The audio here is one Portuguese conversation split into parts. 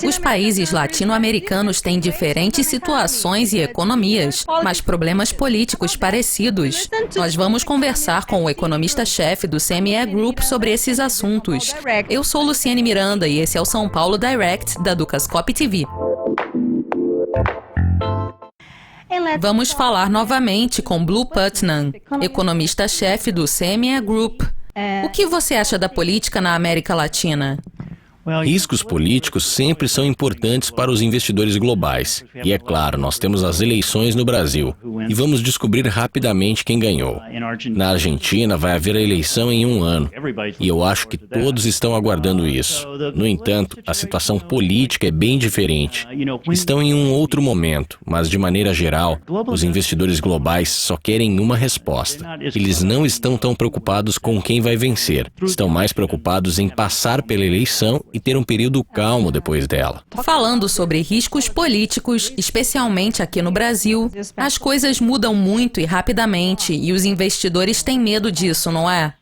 Os países latino-americanos têm diferentes situações e economias, mas problemas políticos parecidos. Nós vamos conversar com o economista-chefe do CME Group sobre esses assuntos. Eu sou Luciane Miranda e esse é o São Paulo Direct da Dukascop TV. Vamos falar novamente com Blue Putnam, economista-chefe do CME Group. O que você acha da política na América Latina? Riscos políticos sempre são importantes para os investidores globais. E é claro, nós temos as eleições no Brasil. E vamos descobrir rapidamente quem ganhou. Na Argentina vai haver a eleição em 1 ano. E eu acho que todos estão aguardando isso. No entanto, a situação política é bem diferente. Estão em um outro momento, mas de maneira geral, os investidores globais só querem uma resposta. Eles não estão tão preocupados com quem vai vencer. Estão mais preocupados em passar pela eleição e ter um período calmo depois dela. Falando sobre riscos políticos, especialmente aqui no Brasil, as coisas mudam muito e rapidamente e os investidores têm medo disso, não é?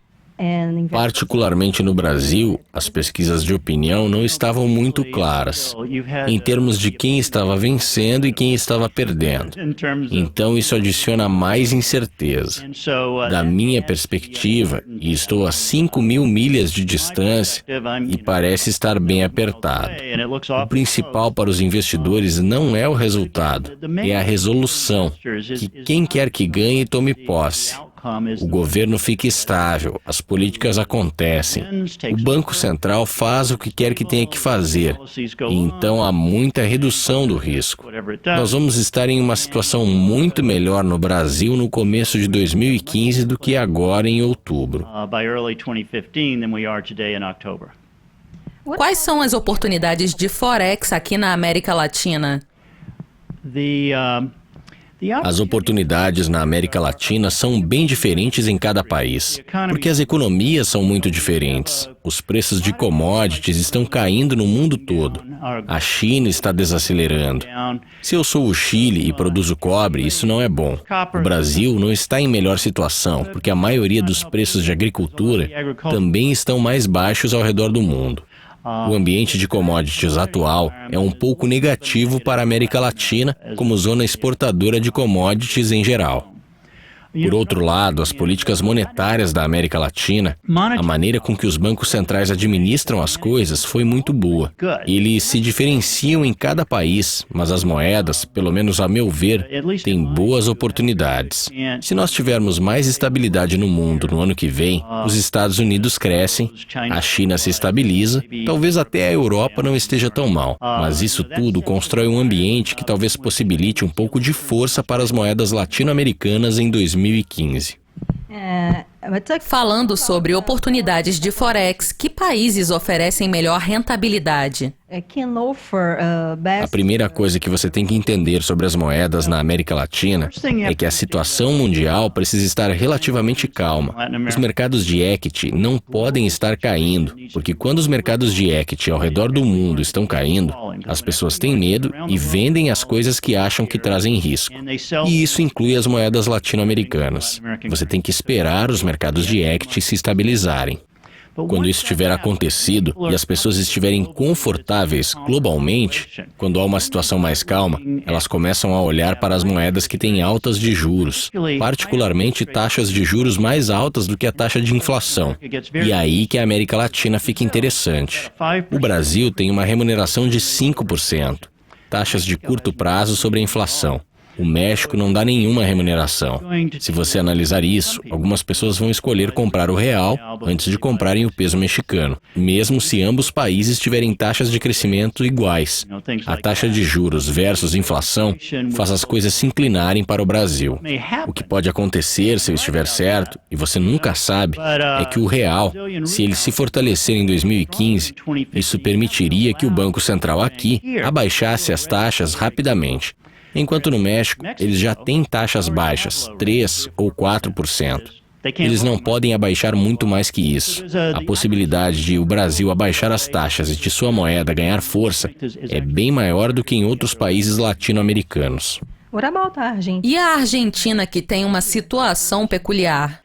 Particularmente no Brasil, as pesquisas de opinião não estavam muito claras, em termos de quem estava vencendo e quem estava perdendo. Então isso adiciona mais incerteza. Da minha perspectiva, e estou a 5.000 milhas de distância, e parece estar bem apertado. O principal para os investidores não é o resultado, é a resolução, que quem quer que ganhe tome posse. O governo fica estável, as políticas acontecem, o Banco Central faz o que quer que tenha que fazer, e então há muita redução do risco. Nós vamos estar em uma situação muito melhor no Brasil no começo de 2015 do que agora em outubro. Quais são as oportunidades de Forex aqui na América Latina? As oportunidades na América Latina são bem diferentes em cada país, porque as economias são muito diferentes. Os preços de commodities estão caindo no mundo todo. A China está desacelerando. Se eu sou o Chile e produzo cobre, isso não é bom. O Brasil não está em melhor situação, porque a maioria dos preços de agricultura também estão mais baixos ao redor do mundo. O ambiente de commodities atual é um pouco negativo para a América Latina como zona exportadora de commodities em geral. Por outro lado, as políticas monetárias da América Latina, a maneira com que os bancos centrais administram as coisas foi muito boa. Eles se diferenciam em cada país, mas as moedas, pelo menos a meu ver, têm boas oportunidades. Se nós tivermos mais estabilidade no mundo no ano que vem, os Estados Unidos crescem, a China se estabiliza, talvez até a Europa não esteja tão mal. Mas isso tudo constrói um ambiente que talvez possibilite um pouco de força para as moedas latino-americanas em 2015. Falando sobre oportunidades de Forex, que países oferecem melhor rentabilidade? A primeira coisa que você tem que entender sobre as moedas na América Latina é que a situação mundial precisa estar relativamente calma. Os mercados de equity não podem estar caindo, porque quando os mercados de equity ao redor do mundo estão caindo, as pessoas têm medo e vendem as coisas que acham que trazem risco. E isso inclui as moedas latino-americanas. Você tem que esperar os mercados de equity se estabilizarem. Quando isso tiver acontecido e as pessoas estiverem confortáveis globalmente, quando há uma situação mais calma, elas começam a olhar para as moedas que têm altas de juros, particularmente taxas de juros mais altas do que a taxa de inflação. E é aí que a América Latina fica interessante. O Brasil tem uma remuneração de 5%, taxas de curto prazo sobre a inflação. O México não dá nenhuma remuneração. Se você analisar isso, algumas pessoas vão escolher comprar o real antes de comprarem o peso mexicano, mesmo se ambos países tiverem taxas de crescimento iguais. A taxa de juros versus inflação faz as coisas se inclinarem para o Brasil. O que pode acontecer, se eu estiver certo, e você nunca sabe, é que o real, se ele se fortalecer em 2015, isso permitiria que o Banco Central aqui abaixasse as taxas rapidamente. Enquanto no México, eles já têm taxas baixas, 3% ou 4%. Eles não podem abaixar muito mais que isso. A possibilidade de o Brasil abaixar as taxas e de sua moeda ganhar força é bem maior do que em outros países latino-americanos. E a Argentina, que tem uma situação peculiar?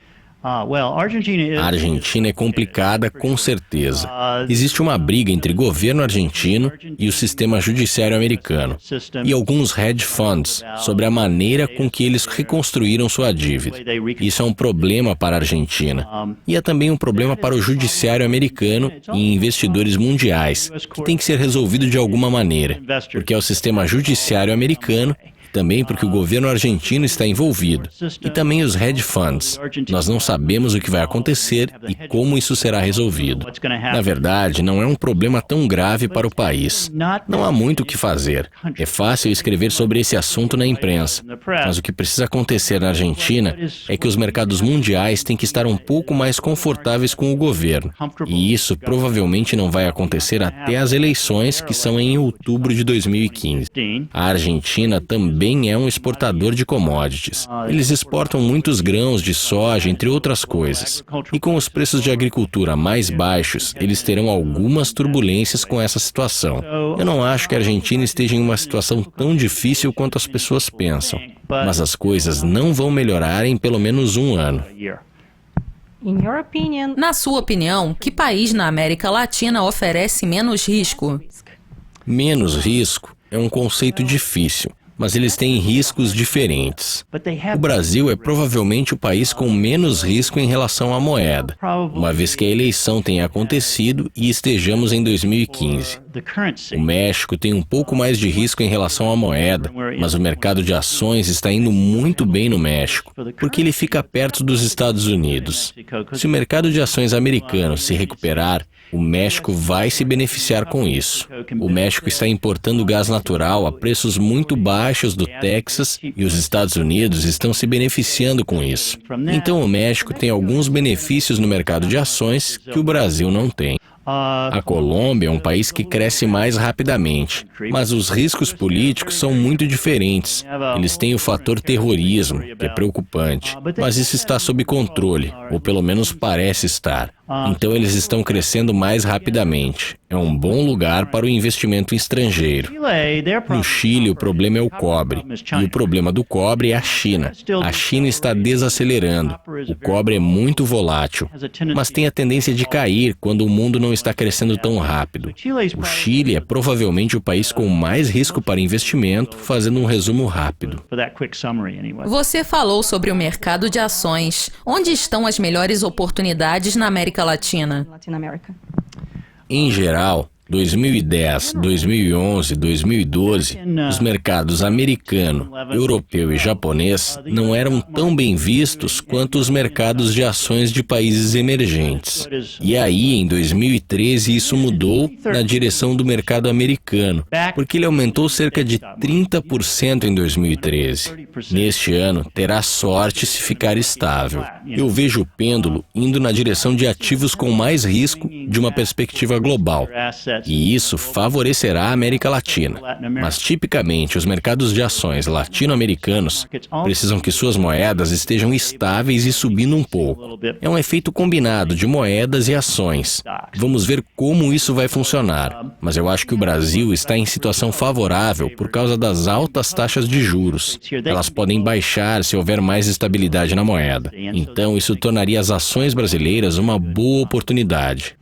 A Argentina é complicada, com certeza. Existe uma briga entre o governo argentino e o sistema judiciário americano, e alguns hedge funds sobre a maneira com que eles reconstruíram sua dívida. Isso é um problema para a Argentina. E é também um problema para o judiciário americano e investidores mundiais, que tem que ser resolvido de alguma maneira, porque é o sistema judiciário americano, também porque o governo argentino está envolvido, e também os hedge funds. Nós não sabemos o que vai acontecer e como isso será resolvido. Na verdade, não é um problema tão grave para o país. Não há muito o que fazer. É fácil escrever sobre esse assunto na imprensa, mas o que precisa acontecer na Argentina é que os mercados mundiais têm que estar um pouco mais confortáveis com o governo, e isso provavelmente não vai acontecer até as eleições, que são em outubro de 2015. A Argentina também é um exportador de commodities. Eles exportam muitos grãos de soja, entre outras coisas. E com os preços de agricultura mais baixos, eles terão algumas turbulências com essa situação. Eu não acho que a Argentina esteja em uma situação tão difícil quanto as pessoas pensam, mas as coisas não vão melhorar em pelo menos um ano. Na sua opinião, que país na América Latina oferece menos risco? Menos risco é um conceito difícil, mas eles têm riscos diferentes. O Brasil é provavelmente o país com menos risco em relação à moeda, uma vez que a eleição tenha acontecido e estejamos em 2015. O México tem um pouco mais de risco em relação à moeda, mas o mercado de ações está indo muito bem no México, porque ele fica perto dos Estados Unidos. Se o mercado de ações americano se recuperar, o México vai se beneficiar com isso. O México está importando gás natural a preços muito baixos do Texas e os Estados Unidos estão se beneficiando com isso. Então o México tem alguns benefícios no mercado de ações que o Brasil não tem. A Colômbia é um país que cresce mais rapidamente, mas os riscos políticos são muito diferentes. Eles têm o fator terrorismo, que é preocupante, mas isso está sob controle, ou pelo menos parece estar. Então eles estão crescendo mais rapidamente. É um bom lugar para o investimento estrangeiro. No Chile, o problema é o cobre. E o problema do cobre é a China. A China está desacelerando. O cobre é muito volátil, mas tem a tendência de cair quando o mundo não está crescendo tão rápido. O Chile é provavelmente o país com mais risco para investimento, fazendo um resumo rápido. Você falou sobre o mercado de ações. Onde estão as melhores oportunidades na América Latina? Em geral, 2010, 2011, 2012, os mercados americano, europeu e japonês não eram tão bem vistos quanto os mercados de ações de países emergentes. E aí, em 2013, isso mudou na direção do mercado americano, porque ele aumentou cerca de 30% em 2013. Neste ano, terá sorte se ficar estável. Eu vejo o pêndulo indo na direção de ativos com mais risco de uma perspectiva global. E isso favorecerá a América Latina. Mas, tipicamente, os mercados de ações latino-americanos precisam que suas moedas estejam estáveis e subindo um pouco. É um efeito combinado de moedas e ações. Vamos ver como isso vai funcionar. Mas eu acho que o Brasil está em situação favorável por causa das altas taxas de juros. Elas podem baixar se houver mais estabilidade na moeda. Então, isso tornaria as ações brasileiras uma boa oportunidade.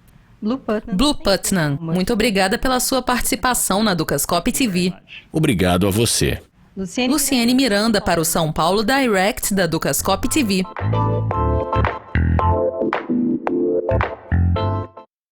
Blue Putnam, muito obrigada pela sua participação na Dukascop TV. Obrigado a você. Luciene Miranda para o São Paulo Direct da Dukascop TV.